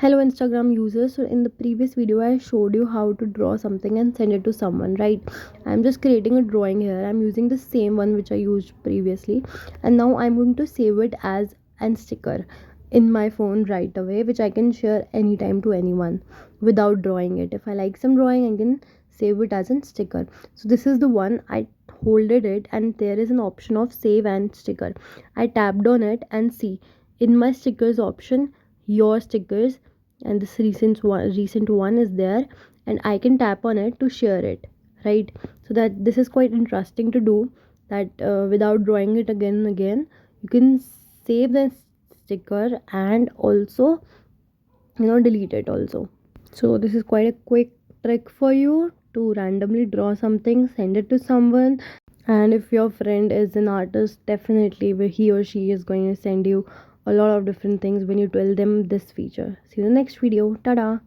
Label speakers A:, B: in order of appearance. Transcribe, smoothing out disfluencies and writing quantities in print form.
A: Hello Instagram users. So in the previous video I showed you how to draw something and send it to someone, right? I'm just creating a drawing here. I'm using the same one which I used previously, and now I'm going to save it as an sticker in my phone right away, which I can share anytime to anyone without drawing it. If I like some drawing, I can save it as a sticker. So this is the one. I holded it and there is an option of save and sticker. I tapped on it and see in my stickers option your stickers, and this recent one is there, and I can tap on it to share it, right? So that this is quite interesting to do, that without drawing it again and again, you can save the sticker and also delete it also. So this is quite a quick trick for you to randomly draw something, send it to someone, and if your friend is an artist, definitely he or she is going to send you a lot of different things when you tell them this feature. See you in the next video. Tada.